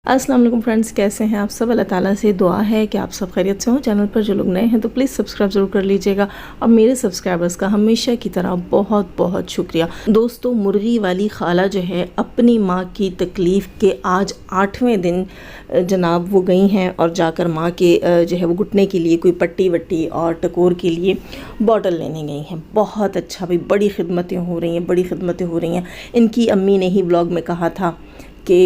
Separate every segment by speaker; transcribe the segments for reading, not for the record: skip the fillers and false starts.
Speaker 1: अस्सलाम वालेकुम फ्रेंड्स, कैसे हैं आप सब। अल्लाह ताला से दुआ है कि आप सब खैरियत से हों। चैनल पर जो लोग नए हैं तो प्लीज़ सब्सक्राइब ज़रूर कर लीजिएगा और मेरे सब्सक्राइबर्स का हमेशा की तरह बहुत बहुत शुक्रिया। दोस्तों, मुर्गी वाली खाला जो है अपनी माँ की तकलीफ़ के आज 8वें दिन जनाब वो गई हैं और जाकर माँ के जो है वो घुटने के लिए कोई पट्टी वट्टी और टकोर के लिए बॉटल लेने गई हैं। बहुत अच्छा भाई, बड़ी खिदमतें हो रही हैं, बड़ी खिदमतें हो रही हैं। इनकी अम्मी ने ही व्लॉग में कहा था कि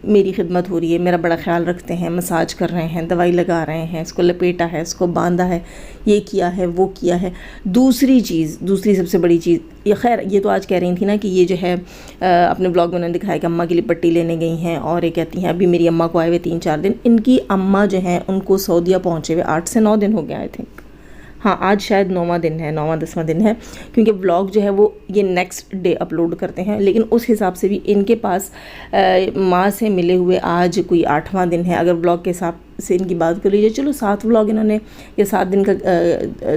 Speaker 1: मेरी खिदमत हो रही है, मेरा बड़ा ख्याल रखते हैं, मसाज कर रहे हैं, दवाई लगा रहे हैं, इसको लपेटा है, इसको बांधा है, ये किया है, वो किया है। दूसरी सबसे बड़ी चीज़ ये, खैर ये तो आज कह रही थी ना कि ये जो है अपने ब्लॉग में उन्होंने दिखाया कि अम्मा के लिए पट्टी लेने गई हैं और ये कहती हैं अभी मेरी अम्मा को आए हुए 3-4 दिन। इनकी अम्मा जो हैं उनको सऊदीया पहुँचे हुए 8 से 9 दिन हो गया आई थिंक। हाँ, आज शायद 9वां दिन है, 9वां-10वां दिन है, क्योंकि व्लॉग जो है वो ये नेक्स्ट डे अपलोड करते हैं। लेकिन उस हिसाब से भी इनके पास माँ से मिले हुए आज कोई 8वां दिन है। अगर व्लॉग के हिसाब से इनकी बात कर लीजिए, चलो 7 व्लॉग इन्होंने, ये 7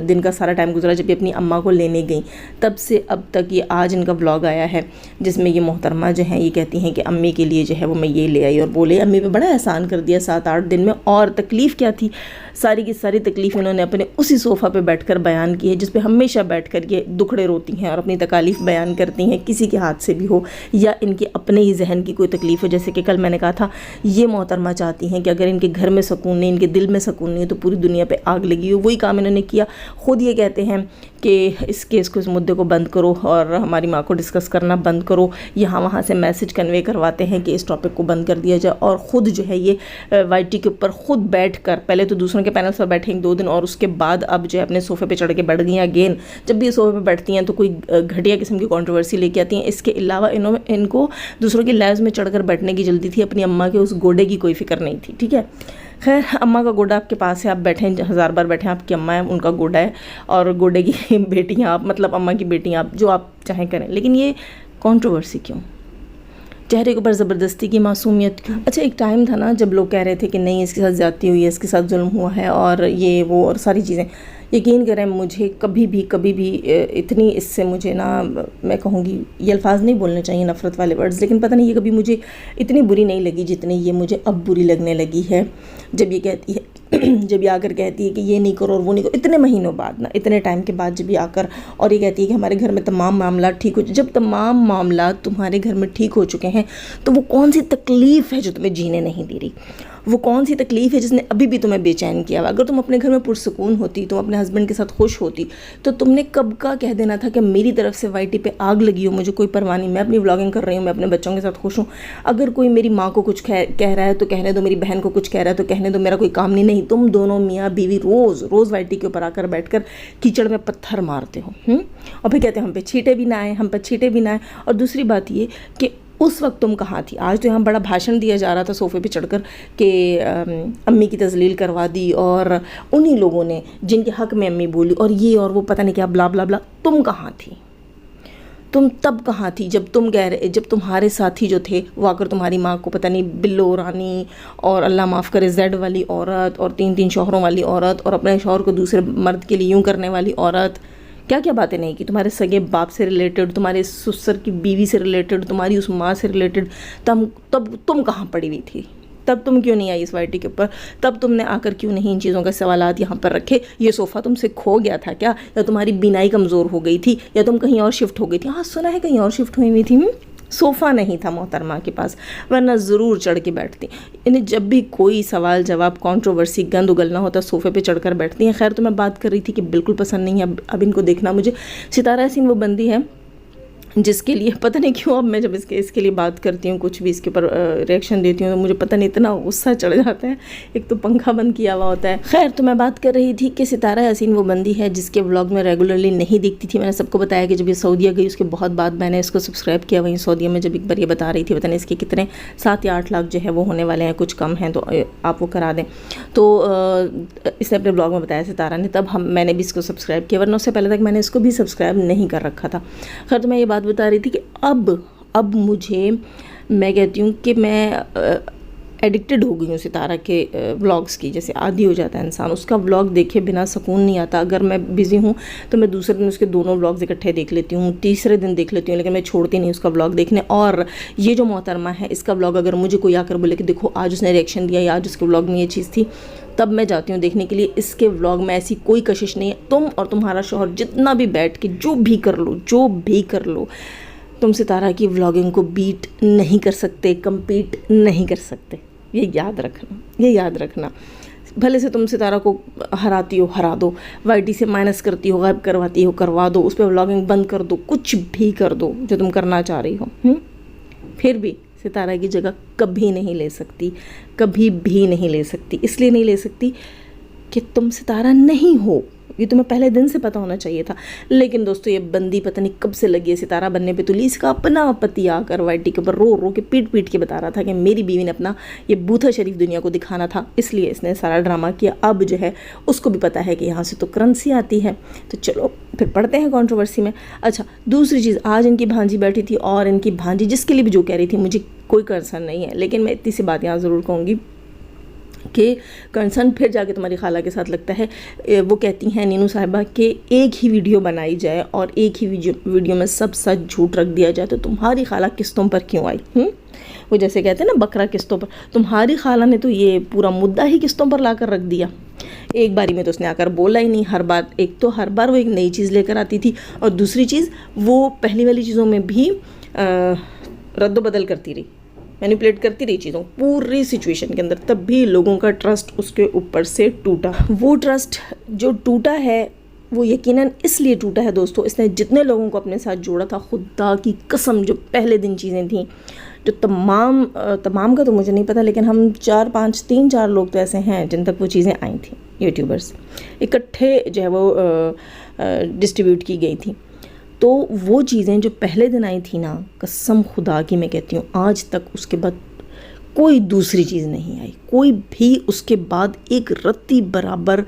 Speaker 1: दिन का सारा टाइम गुजरा जब ये अपनी अम्मा को लेने गई, तब से अब तक ये आज इनका व्लॉग आया है जिसमें ये मोहतरमा जो हैं ये कहती हैं कि अम्मी के लिए जो है वो मैं ये ले आई, और बोले अम्मी पे बड़ा एहसान कर दिया 7-8 दिन में। और तकलीफ़ क्या थी, सारी की सारी तकलीफ़ इन्होंने अपने उसी सोफ़ा पे बैठकर बयान की है जिस पे हमेशा बैठकर ये दुखड़े रोती हैं और अपनी तकालीफ़ बयान करती हैं, किसी के हाथ से भी हो या इनके अपने ही जहन की कोई तकलीफ़ हो। जैसे कि कल मैंने कहा था, ये मोहतरमा चाहती हैं कि अगर इनके घर में सुकून नहीं, इनके दिल में सुकून नहीं है तो पूरी दुनिया पे आग लगी हो। वही काम इन्होंने किया। ख़ुद ये कहते हैं कि इस केस को, इस मुद्दे को बंद करो और हमारी माँ को डिस्कस करना बंद करो। यहाँ वहाँ से मैसेज कन्वे करवाते हैं कि इस टॉपिक को बंद कर दिया जाए, और ख़ुद जो है ये YT के ऊपर ख़ुद बैठ कर, पहले तो दूसरों के पैनल्स पर बैठेंगे 2 दिन और उसके बाद अब जो है अपने सोफ़े पे चढ़ के बैठ गई हैं अगेन। जब भी ये सोफ़े पे बैठती हैं तो कोई घटिया किस्म की कंट्रोवर्सी लेके आती हैं। इसके अलावा इनको दूसरों की लाइव्स में चढ़कर बैठने की जल्दी थी, अपनी अम्मा के उस गोडे की कोई फिक्र नहीं थी। ठीक है, खैर अम्मा का गोडा आपके पास है, आप बैठें 1000 बार बैठें, आपकी अम्मा है, उनका गोडा है, और गोडे की बेटी हैं आप, मतलब अम्मा की बेटी हैं आप, जो आप चाहें करें। लेकिन ये कंट्रोवर्सी क्यों, चेहरे के ऊपर ज़बरदस्ती की मासूमियत क्यों? अच्छा, एक टाइम था ना जब लोग कह रहे थे कि नहीं इसके साथ ज़्यादती हुई है, इसके साथ जुल्म हुआ है और ये वो और सारी चीज़ें। यकीन करें, मुझे कभी भी इतनी इससे मुझे ना, मैं कहूँगी ये अल्फाज नहीं बोलने चाहिए नफ़रत वाले वर्ड्स, लेकिन पता नहीं ये कभी मुझे इतनी बुरी नहीं लगी जितनी ये मुझे अब बुरी लगने लगी है। जब ये कहती है जब ये आकर कहती है कि ये नहीं करो और वो नहीं करो, इतने महीनों बाद ना, इतने टाइम के बाद जब ये आकर और ये कहती है कि हमारे घर में तमाम मामला ठीक हो, जब तमाम मामला तुम्हारे घर में ठीक हो चुके हैं तो वो कौन सी तकलीफ़ है जो तुम्हें जीने नहीं दे रही? वो कौन सी तकलीफ़ है जिसने अभी भी तुम्हें बेचैन किया हुआ? अगर तुम अपने घर में पुरसुकून होती, तुम अपने हस्बैंड के साथ खुश होती, तो तुमने कब का कह देना था कि मेरी तरफ से YT पे आग लगी हो, मुझे कोई परवाह नहीं, मैं अपनी व्लॉगिंग कर रही हूँ, मैं अपने बच्चों के साथ खुश हूँ। अगर कोई मेरी माँ को कुछ कह रहा है तो कहने दो, मेरी बहन को कुछ कह रहा है तो कहने दो, मेरा कोई काम नहीं। तुम दोनों मियाँ बीवी रोज़ YT के ऊपर आकर बैठकर कीचड़ में पत्थर मारते हो, और फिर कहते हैं हम पे छींटे भी ना आए, हम पे छींटे भी ना आए। और दूसरी बात ये कि उस वक्त तुम कहाँ थी? आज तो यहाँ बड़ा भाषण दिया जा रहा था सोफ़े पे चढ़कर कि अम्मी की तज़लील करवा दी, और उन्हीं लोगों ने जिनके हक़ में अम्मी बोली और ये और वो पता नहीं क्या ब्ला ब्ला ब्ला। तुम कहाँ थी? तुम तब कहाँ थी जब जब तुम्हारे साथी जो थे वो आकर तुम्हारी माँ को पता नहीं बिल्लो रानी और अल्लाह माफ़ करे जेड वाली औरत और 3-3 शौहरों वाली औरत और अपने शौहर को दूसरे मर्द के लिए यूँ करने वाली औरत, क्या क्या बातें नहीं की? तुम्हारे सगे बाप से रिलेटेड, तुम्हारे ससुर की बीवी से रिलेटेड, तुम्हारी उस माँ से रिलेटेड, तब तुम कहाँ पड़ी हुई थी? तब तुम क्यों नहीं आई इस YT के ऊपर? तब तुमने आकर क्यों नहीं इन चीज़ों का सवालात यहाँ पर रखे? ये सोफ़ा तुमसे खो गया था क्या, या तुम्हारी बीनाई कमज़ोर हो गई थी, या तुम कहीं और शिफ्ट हो गई थी? हाँ, सुना है कहीं और शिफ्ट हुई थी। सोफ़ा नहीं था मोहतरमा के पास, वरना ज़रूर चढ़ के बैठती। इन्हें जब भी कोई सवाल जवाब, कंट्रोवर्सी, गंद उगलना होता सोफ़े पे चढ़कर बैठती हैं। खैर, तो मैं बात कर रही थी कि बिल्कुल पसंद नहीं है अब इनको देखना मुझे। सितारा यासीन वो बंदी है जिसके लिए पता नहीं क्यों अब मैं जब इसके लिए बात करती हूँ, कुछ भी इसके ऊपर रिएक्शन देती हूँ, तो मुझे पता नहीं इतना गुस्सा चढ़ जाता है। एक तो पंखा बंद किया हुआ होता है। खैर, तो मैं बात कर रही थी कि सितारा यासीन वो बंदी है जिसके व्लॉग में रेगुलरली नहीं दिखती थी। मैंने सबको बताया कि जब ये सऊदीया गई उसके बहुत बाद मैंने इसको सब्सक्राइब किया। वहीं सऊदीया में जब एक बार ये बता रही थी, पता नहीं इसके कितने 7 या 8 लाख जो है वो होने वाले हैं, कुछ कम हैं तो आप वो करा दें। तो इसने अपने ब्लॉग में बताया सितारा ने, तब मैंने भी इसको सब्सक्राइब किया, वरना उससे पहले तक मैंने इसको भी सब्सक्राइब नहीं कर रखा था। खैर, तो मैं ये बात बता रही थी कि अब मुझे, मैं कहती हूँ कि मैं एडिक्टेड हो गई हूँ सितारा के व्लॉग्स की, जैसे आदी हो जाता है इंसान, उसका व्लॉग देखे बिना सुकून नहीं आता। अगर मैं बिज़ी हूँ तो मैं दूसरे दिन उसके दोनों व्लॉग्स इकट्ठे देख लेती हूँ, तीसरे दिन देख लेती हूँ, लेकिन मैं छोड़ती नहीं उसका व्लॉग देखने। और ये जो मोहतरमा है, इसका व्लॉग अगर मुझे कोई आकर बोले कि देखो आज उसने रिएक्शन दिया या आज उसके व्लॉग में ये चीज़ थी, तब मैं जाती हूँ देखने के लिए। इसके व्लॉग में ऐसी कोई कशिश नहीं है। तुम और तुम्हारा शौहर जितना भी बैठ के जो भी कर लो, तुम सितारा की व्लॉगिंग को बीट नहीं कर सकते, कम्पीट नहीं कर सकते। ये याद रखना। भले से तुम सितारा को हराती हो, हरा दो, वाईटी से माइनस करती हो, गायब करवाती हो, करवा दो, उस पर व्लॉगिंग बंद कर दो, कुछ भी कर दो जो तुम करना चाह रही हो, फिर भी सितारा की जगह कभी नहीं ले सकती, कभी भी नहीं ले सकती। इसलिए नहीं ले सकती कि तुम सितारा नहीं हो, ये तुम्हें पहले दिन से पता होना चाहिए था। लेकिन दोस्तों ये बंदी पता नहीं कब से लगी है सितारा बनने पे तुली। इसका अपना पति आकर वाईटी के ऊपर रो रो के पीट के बता रहा था कि मेरी बीवी ने अपना ये बूथा शरीफ दुनिया को दिखाना था, इसलिए इसने सारा ड्रामा किया। अब जो है उसको भी पता है कि यहाँ से तो करेंसी आती है। तो चलो फिर पढ़ते हैं कंट्रोवर्सी में। अच्छा, दूसरी चीज़, आज इनकी भांजी बैठी थी और इनकी भांजी जिसके लिए भी जो कह रही थी मुझे कोई कंसर्न नहीं है, लेकिन मैं इतनी सी बात यहाँ ज़रूर कहूँगी कि कंसर्न फिर जाके तुम्हारी खाला के साथ लगता है। वो कहती हैं नीनू साहिबा कि एक ही वीडियो बनाई जाए और एक ही वीडियो में सब सच झूठ रख दिया जाए, तो तुम्हारी खाला किस्तों पर क्यों आई? वो जैसे कहते हैं ना बकरा किस्तों पर, तुम्हारी खाला ने तो ये पूरा मुद्दा ही किस्तों पर लाकर रख दिया। एक बारी में तो उसने आकर बोला ही नहीं, हर बार वो एक नई चीज़ लेकर आती थी, और दूसरी चीज़ वो पहली वाली चीज़ों में भी रद्द-बदल करती रही, मैनिपुलेट करती रही चीज़ों पूरी सिचुएशन के अंदर। तब भी लोगों का ट्रस्ट उसके ऊपर से टूटा। वो ट्रस्ट जो टूटा है वो यकीनन इसलिए टूटा है दोस्तों, इसने जितने लोगों को अपने साथ जोड़ा था, खुदा की कसम जो पहले दिन चीज़ें थी, जो तमाम का तो मुझे नहीं पता, लेकिन हम 3-4 लोग तो ऐसे हैं जिन तक वो चीज़ें आई थी, यूट्यूबर्स इकट्ठे जो है वो डिस्ट्रीब्यूट की गई थी। तो वो चीज़ें जो पहले दिन आई थी ना, कसम खुदा की मैं कहती हूँ आज तक उसके बाद कोई दूसरी चीज़ नहीं आई, कोई भी उसके बाद एक रत्ती बराबर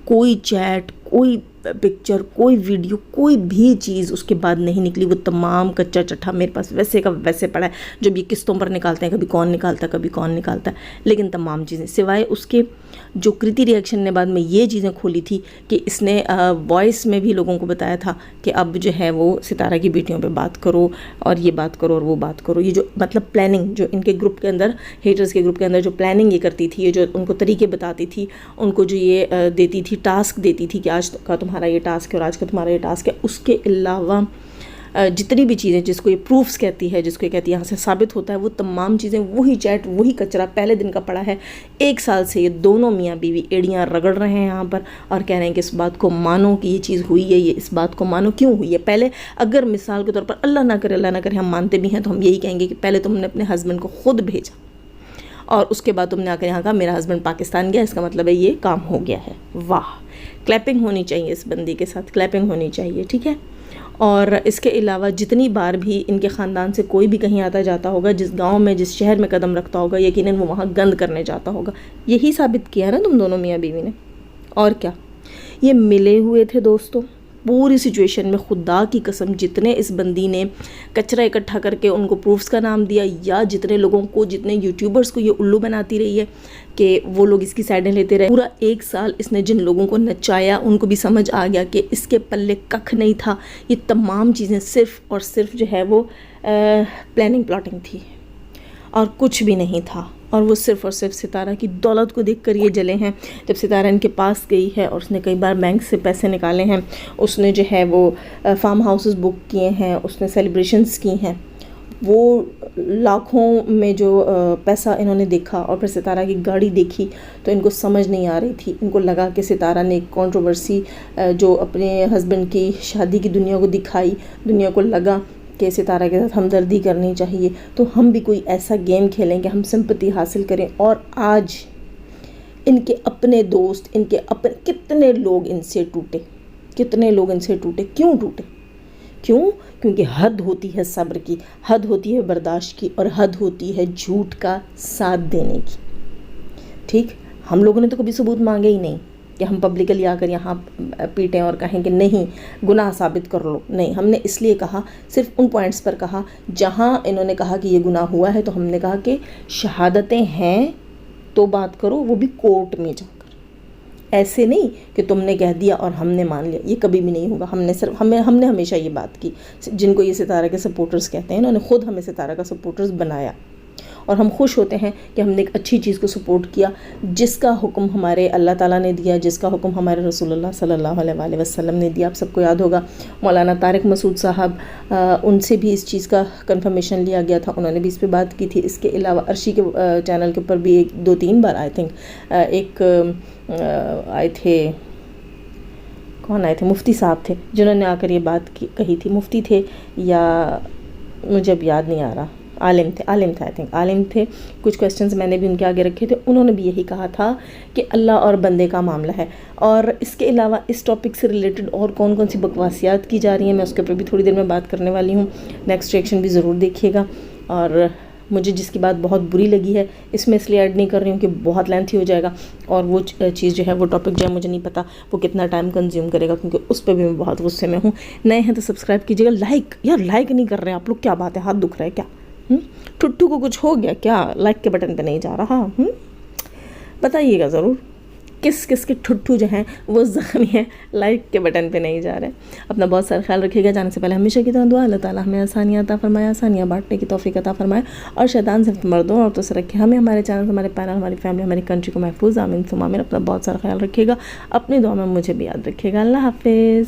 Speaker 1: कोई चैट, कोई पिक्चर, कोई वीडियो, कोई भी चीज़ उसके बाद नहीं निकली। वो तमाम कच्चा चट्ठा मेरे पास वैसे का वैसे पड़ा है। जब ये किस्तों पर निकालते हैं, कभी कौन निकालता है, लेकिन तमाम चीज़ें सिवाय उसके जो कृति रिएक्शन ने बाद में ये चीज़ें खोली थी कि इसने वॉइस में भी लोगों को बताया था कि अब जो है वो सितारा की बेटियों पे बात करो और ये बात करो और वो बात करो। ये जो मतलब प्लानिंग जो इनके ग्रुप के अंदर, हेटर्स के ग्रुप के अंदर जो प्लानिंग ये करती थी, ये जो उनको तरीके बताती थी, उनको जो ये देती थी, टास्क देती थी कि आज का तुम्हारा ये टास्क है और आज का तुम्हारा ये टास्क है, उसके अलावा जितनी भी चीज़ें जिसको ये प्रूफ्स कहती है, जिसको ये कहती है यहाँ से साबित होता है, वो तमाम चीज़ें, वही चैट, वही कचरा पहले दिन का पड़ा है। 1 साल से ये दोनों मियाँ बीवी एड़ियाँ रगड़ रहे हैं यहाँ पर और कह रहे हैं कि इस बात को मानो कि ये चीज़ हुई है, ये इस बात को मानो क्यों हुई है। पहले अगर मिसाल के तौर पर अल्लाह ना करे हम मानते भी हैं, तो हम यही कहेंगे कि पहले तुमने अपने हस्बैंड को खुद भेजा और उसके बाद तुमने आकर यहाँ कहा मेरा हस्बैंड पाकिस्तान गया, इसका मतलब है ये काम हो गया है। वाह, क्लैपिंग होनी चाहिए इस बंदी के साथ, क्लैपिंग होनी चाहिए, ठीक है। और इसके अलावा जितनी बार भी इनके ख़ानदान से कोई भी कहीं आता जाता होगा, जिस गांव में, जिस शहर में कदम रखता होगा, यकीनन वो वहाँ गंद करने जाता होगा। यही साबित किया ना तुम दोनों मियाँ बीवी ने, और क्या। ये मिले हुए थे दोस्तों पूरी सिचुएशन में। खुदा की कसम जितने इस बंदी ने कचरा इकट्ठा करके उनको प्रूफ्स का नाम दिया, या जितने लोगों को, जितने यूट्यूबर्स को ये उल्लू बनाती रही है कि वो लोग इसकी साइडें लेते रहे, पूरा 1 साल इसने जिन लोगों को नचाया उनको भी समझ आ गया कि इसके पल्ले कख नहीं था। ये तमाम चीज़ें सिर्फ़ और सिर्फ जो है वो प्लानिंग प्लॉटिंग थी और कुछ भी नहीं था। और वो सिर्फ़ और सिर्फ सितारा की दौलत को देखकर ये जले हैं। जब सितारा इनके पास गई है और उसने कई बार बैंक से पैसे निकाले हैं, उसने जो है वो फार्म हाउसेस बुक किए हैं, उसने सेलिब्रेशंस की हैं, वो लाखों में जो पैसा इन्होंने देखा और फिर सितारा की गाड़ी देखी तो इनको समझ नहीं आ रही थी। इनको लगा कि सितारा ने एक कंट्रोवर्सी जो अपने हस्बैंड की शादी की दुनिया को दिखाई, दुनिया को लगा कि सितारा के साथ हमदर्दी करनी चाहिए, तो हम भी कोई ऐसा गेम खेलें कि हम सिंपैथी हासिल करें। और आज इनके अपने दोस्त, इनके अपने कितने लोग इनसे टूटे, क्यों टूटे? क्योंकि हद होती है सब्र की, हद होती है बर्दाश्त की, और हद होती है झूठ का साथ देने की। ठीक, हम लोगों ने तो कभी सबूत मांगे ही नहीं, कि हम पब्लिकली आकर यहाँ पीटें और कहें कि नहीं गुनाह साबित कर लो। नहीं, हमने इसलिए कहा, सिर्फ उन पॉइंट्स पर कहा जहाँ इन्होंने कहा कि ये गुनाह हुआ है, तो हमने कहा कि शहादतें हैं तो बात करो, वो भी कोर्ट में जाकर। ऐसे नहीं कि तुमने कह दिया और हमने मान लिया, ये कभी भी नहीं होगा। हमने हमेशा ये बात की, जिनको ये सितारा के सपोर्टर्स कहते हैं, इन्होंने खुद हमें सितारा का सपोर्टर्स बनाया और हम खुश होते हैं कि हमने एक अच्छी चीज़ को सपोर्ट किया, जिसका हुक्म हमारे अल्लाह ताला ने दिया, जिसका हुक्म हमारे रसूलुल्लाह सल्लल्लाहु अलैहि वसल्लम ने दिया। आप सबको याद होगा मौलाना तारिक मसूद साहब, उनसे भी इस चीज़ का कंफर्मेशन लिया गया था, उन्होंने भी इस पे बात की थी। इसके अलावा अर्शी के चैनल के ऊपर भी 2-3 बार आई थिंक आए थे, कौन आए थे, मुफ्ती साहब थे जिन्होंने आकर ये बात कही थी। मुफ्ती थे या मुझे अब याद नहीं आ रहा, आलिम थे आई थिंक, आलिम थे। कुछ क्वेश्चंस मैंने भी उनके आगे रखे थे, उन्होंने भी यही कहा था कि अल्लाह और बंदे का मामला है। और इसके अलावा इस टॉपिक से रिलेटेड और कौन कौन सी बकवासियात की जा रही हैं, मैं उसके ऊपर भी थोड़ी देर में बात करने वाली हूँ। नेक्स्ट रिएक्शन भी ज़रूर देखिएगा। और मुझे जिसकी बात बहुत बुरी लगी है, इसमें इसलिए ऐड नहीं कर रही हूँ कि बहुत लेंथी हो जाएगा, और वो चीज़ जो है, वो टॉपिक जो है, मुझे नहीं पता वो कितना टाइम कंज्यूम करेगा, क्योंकि उस पर भी मैं बहुत गुस्से में हूँ। नए हैं तो सब्सक्राइब कीजिएगा। लाइक नहीं कर रहे हैं आप लोग, क्या बात है, हाथ दुख रहा है क्या? ठुट्टू को कुछ हो गया क्या? लाइक के बटन पे नहीं जा रहा? बताइएगा ज़रूर, किस किस के ठुट्टू जो हैं वो ज़ख्मी हैं, लाइक के बटन पे नहीं जा रहे। अपना बहुत सारा ख्याल रखिएगा। जाने से पहले हमेशा की तरह दुआ, अल्लाह ताला हमें आसानियाँ अता फरमाए, आसानियाँ बांटने की तौफीक अता फरमाए, और शैतान से मर्दों और औरतों से रखे हमें, हमारे चैनल, हमारे पैनल, हमारी फैमिली, हमारी कंट्री को महफूज। आमीन सुम आमीन। अपना बहुत सारा ख्याल रखिएगा, अपनी दुआ में मुझे भी याद रखिएगा। अल्लाह हाफिज़।